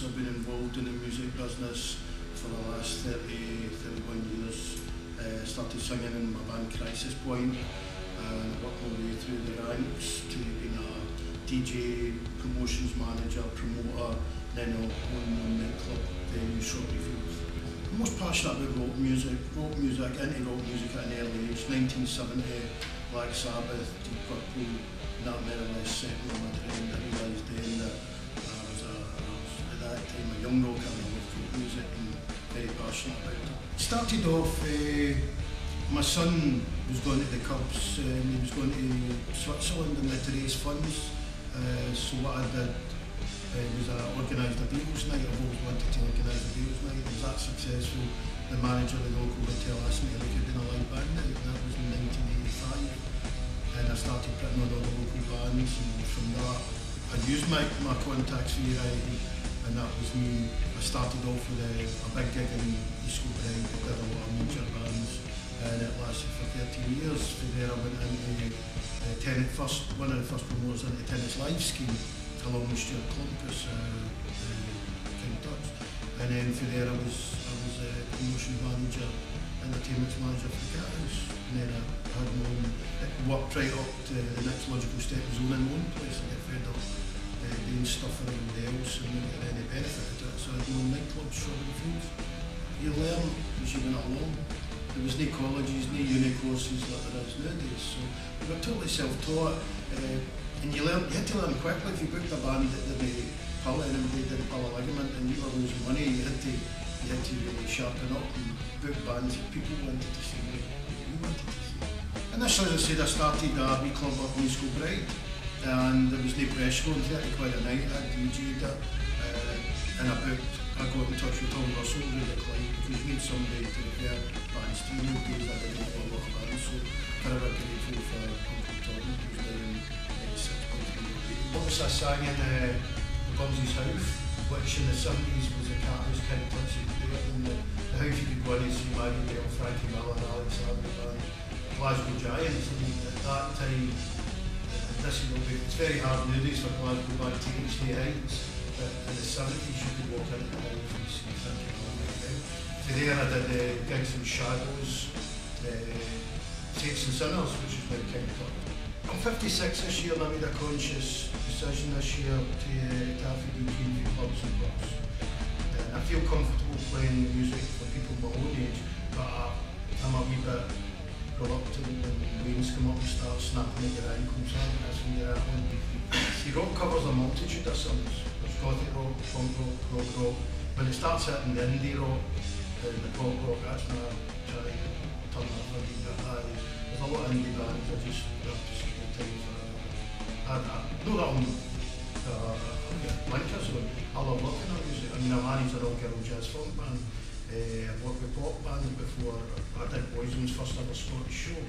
I've been involved in the music business for the last 31 years. Started singing in my band Crisis Point, and I worked my way through the ranks to being a DJ, promotions manager, promoter, then I owned a nightclub venue, Strawberry Fields. I'm most passionate about rock music, into rock music at an early age. 1970, Black Sabbath, Deep Purple, that more or less set me on my trend. I realised then that I was at that time a young rocker and I loved rock music and very passionate about it. Started off, my son was going to the Cubs and he was going to Switzerland and to raise funds. So what I did was I organised a Beatles night. I've always wanted to organise a Beatles night. I was that successful. The manager of the local hotel asked me if I could do a live band night, and that was in 1985. And I started putting on all the local bands, and from that I used my contacts for variety, and that was me. I started off with a big gig in East Kilbride. I did a lot of major bands, and it lasted for 13 years. From there I went into one of the first promoters into the Tennis Live scheme, along with Stuart Clumpus, King Tut's. And then from there I was promotion manager, entertainment manager for the Cat House. And then I had my own, worked right up to the next logical step, was owning my own place. I get fed up doing stuff for everybody else and not getting any benefit out of it. So I had my own nightclub, Strawberry Fields. You learn as you went along. There was no colleges, no uni courses like there is nowadays. So we were totally self-taught. And you had to learn quickly. If you booked a band that didn't pull it, anybody didn't pull a ligament and you were losing money, you had to really sharpen up and book bands that people wanted to see, what you wanted to see. And this, as I said, I started a wee club up in East Kilbride, and there was no pressure on 30 quid a night. I DJ'd it, and I got in touch with Tom Russell, who the client, because you need somebody to repair bands to. In those days I didn't know a lot of bands, so forever grateful for Uncle Tom, who's now in 6.3. Obviously I sang in the Bumsy's House, which in the 70s was a Cat House kind of touchy there, and the house you could go in and see Maggie Bell, Frankie Miller, Alexander and Glasgow Giants, and at that time, it's very hard nowadays for Glasgow back to reach the heights, but in the 70s you could walk into the house and see Frankie Miller. So there I did gigs in Shadows, Saints and Sinners, which is my King Tut. I'm 56 this year and I made a conscious decision this year to have a DJ in clubs and bars. And I feel comfortable playing music for people my own age, but I'm a wee bit reluctant when rains come up and start snapping at your ankles and this and that one. See, rock covers a multitude of songs. There's gothic rock, punk rock, prog rock. When it starts hitting the indie rock, the pop rock, that's when I try to turn that for a wee bit high. There's a lot of indie bands I just love to see the time for. Know that I'm blinkers on. I love working on music. I mean, I managed a all-girl jazz funk band. I've worked with pop bands before. I did Boyzone's first ever Scottish show.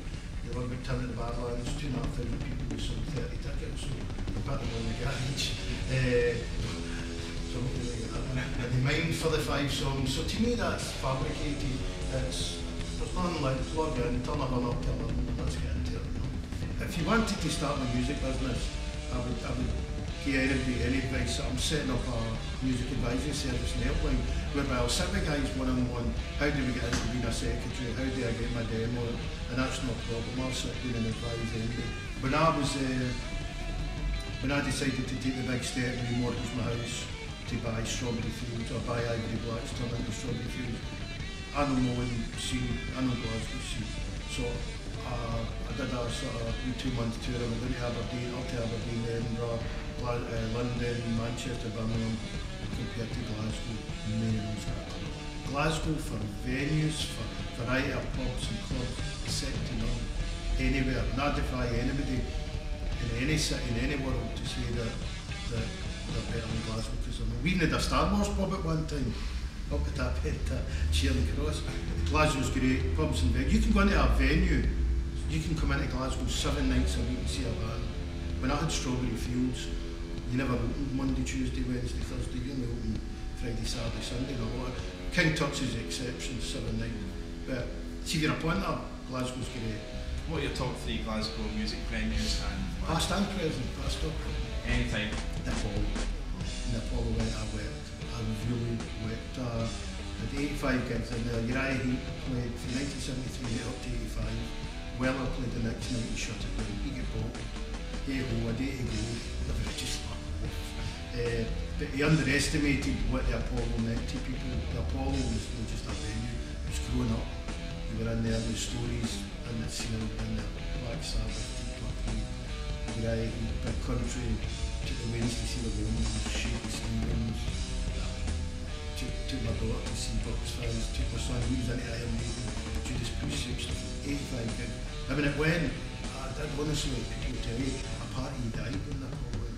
They were with Tim at the Badlands, 2,500 people with some 30 tickets, so I put them on the garage. So hopefully they get that one. And they mined for the 5 songs. So to me that's fabricated. There's nothing like plug in, turn a run up to 11 and let's get into it. If you wanted to start a music business, I would give anybody any advice. I'm setting up a music advisory service and helpline whereby I'll sit with guys one-on-one. How do we get into being a secretary? How do I get my demo? And that's no problem. I'll sit down and advise anybody. When I decided to take the big step and remortgage my house to buy Strawberry Fields or buy Ivory Blacks, turn into Strawberry Fields, I know my own scene, I know Glasgow scene. So I did a sort of 2-month tour. I went into Aberdeen, up to Aberdeen, Edinburgh, London, Manchester, Birmingham, compared to Glasgow. Many of those got Glasgow for venues, for variety of pubs and clubs, is second to none. Anywhere. And I defy anybody in any city, in any world, to say that they're better than Glasgow. Because we even had a Star Wars pub at one time, up at that bit, Charing Cross. Glasgow's great, pubs and venues. You can go into a venue, you can come into Glasgow 7 nights a week and see a band. When I had Strawberry Fields, you never opened Monday, Tuesday, Wednesday, Thursday, you only opened Friday, Saturday, Sunday. King Tut's is the exception, 7 nights. But see if you're a punter, Glasgow's great. What are your top 3 Glasgow music venues and past and present, past up. Anytime. Nepal. Nepal went, I wept. I 85 gigs in there. Uriah Heep played from 1973 up to 85. Weller played the next night and shut it down. He got bought. Hey ho, a day to go. They were just but he underestimated what the Apollo meant to people. The Apollo was just a venue. It was growing up. We were in there with stories and the scene and the Black Sabbath, Deep Purple, Uriah Heep, Big Country, took the Wednesday to see the Women, Shaky Stevens, took my daughter to see Bucks Fans, took my son, he was into Iron Maiden, Judas Priest, 85 gig. I mean, it went, I did honestly, people tell you, a party died when that all went.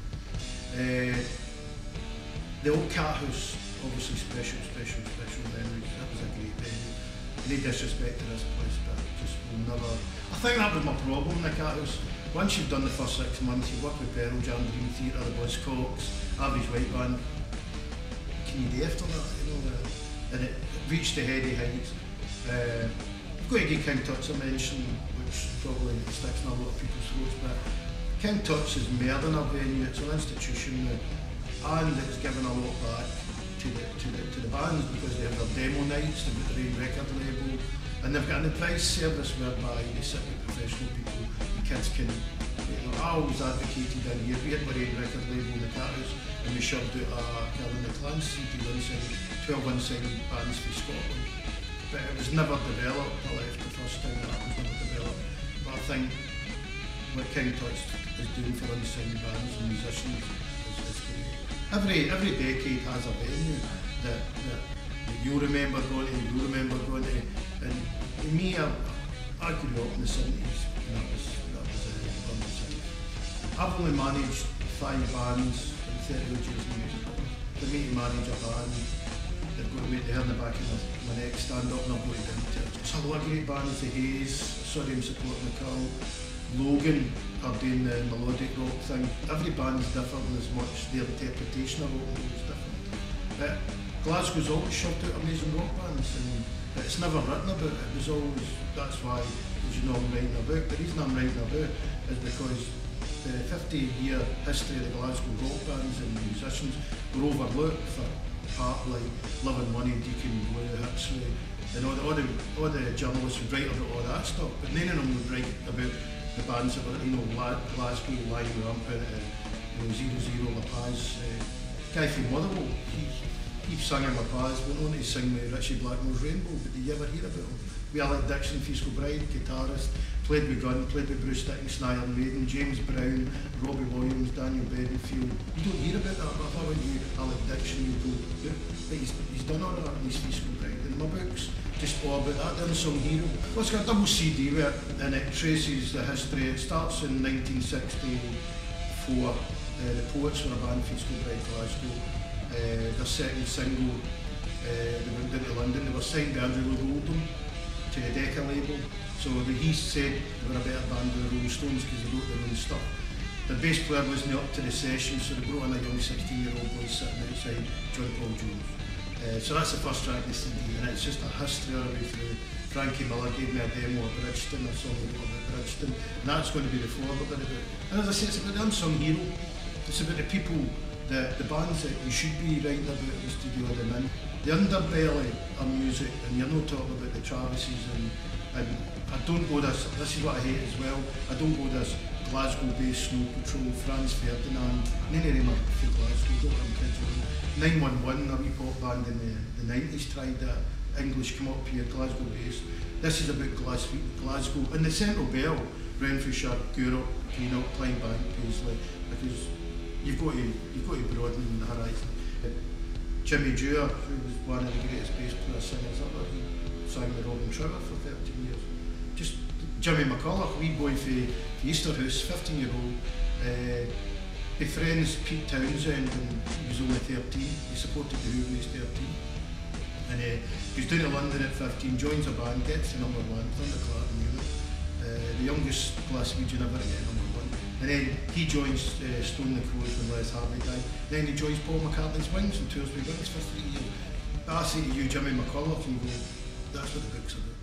The old Cat House, obviously special memories. That was a great venue. No disrespect to this place, but just will never. I think that was my problem in the Cat House. Once you've done the first 6 months, you work with Pearl Jam, Dream Theatre, the Buzzcocks, Average White Band. What can you do after that? You know, and it reached the heady heights. I've got to give King Tut's a mention, which probably sticks in a lot of people's throats, but King Tut's is more than a venue, it's an institution. And it's given a lot back to the bands because they have their demo nights, they've got their own record label, and they've got an advice service whereby they sit with professional people, the kids can, you know, I always advocated in here, we had our own record label in the Cat House, and we shoved out a Calvin McLean CD, 12 unsigned bands from Scotland. But it was never developed. I left the first time that was never developed. But I think what King Tut's is doing for unsigned bands and musicians is great. Every decade has a venue that you remember going to, you remember going to, and for me, I grew up in the 70s, and that was London City. I've only managed 5 bands in 30 years of music. For me to manage a band, they've got to wait to hear in the back of my neck, stand up and I've got to down to it. It's a lot of great bands, the Haze, sorry I'm supporting the Curl, Logan are doing the melodic rock thing. Every band's different and as much their interpretation of rock is different. But Glasgow's always shoved out amazing rock bands, but it's never written about it. It was always, that's why, as you know, I'm writing a book. The reason I'm writing a book is because the 50-year history of the Glasgow rock bands and musicians were overlooked for part like Living Money, Deacon Blue, Hipsway, and all the journalists would write about all that stuff, but none of them would write about the bands that were, you know, Glasgow, Live Rampant, you know, 00, La Paz. Guy from Motherwell, he sang in La Paz, went on to sing with Richie Blackmore's Rainbow, but did you ever hear about him? We Alec Dixon, Fiscal Bride, guitarist, played with Gunn, played with Bruce Dickinson, Iron Maiden, James Brown, Robbie Williams, Daniel Bedingfield. You don't hear about that, but if I went to Alec Dixon, you go, yeah, but he's done all that in his Fiscal Bride. In my books, just all about that, the unsung hero. Well, it's got a double CD with it, and it traces the history. It starts in 1964. The Poets were a band, Fiscal Bride, Glasgow. Their second single, they went down to London. They were signed by Andrew Lloyd Oldham to the Decca label. So he said they were a better band than the Rolling Stones because they wrote their own stuff. The bass player wasn't up to the session, so they brought in a young 16-year-old boy sitting outside, John Paul Jones. So that's the first track of the CD, and it's just a history all the way through. Frankie Miller gave me a demo of Bridgeton, a song about Bridgeton, and that's going to be the forward of it. And as I say, it's about the unsung hero. It's about the people, the bands that you should be writing about the studio them in. The underbelly of music, and you're not talking about the Travises, and I don't go this is what I hate as well, I don't go this Glasgow-based Snow Patrol, Franz Ferdinand, none of them are from Glasgow, don't let them kids around. 911, a wee pop band in the 90s tried that, English come up here, Glasgow-based. This is about Glasgow, and the Central Belt, Renfrewshire, Gourock, Greenock, Clydebank, Paisley, because you've got to broaden the horizon. Jimmy Dewar, who was one of the greatest bass player singers ever, he sang with Robin Trevor for 13 years. Just Jimmy McCulloch, wee boy for Easterhouse, 15-year-old, befriends Pete Townsend when he was only 13. He supported the Who when he was 13. And goes down to London at 15, joins a band, gets to #1, Thunderclap Music. The youngest Glaswegian ever to get #1. And then he joins Stone the Crows when Les Harvey died. Then he joins Paul McCartney's Wings and tours with Wings for 3 years. But I say to you, Jimmy McCulloch, and you go, that's what the book's about.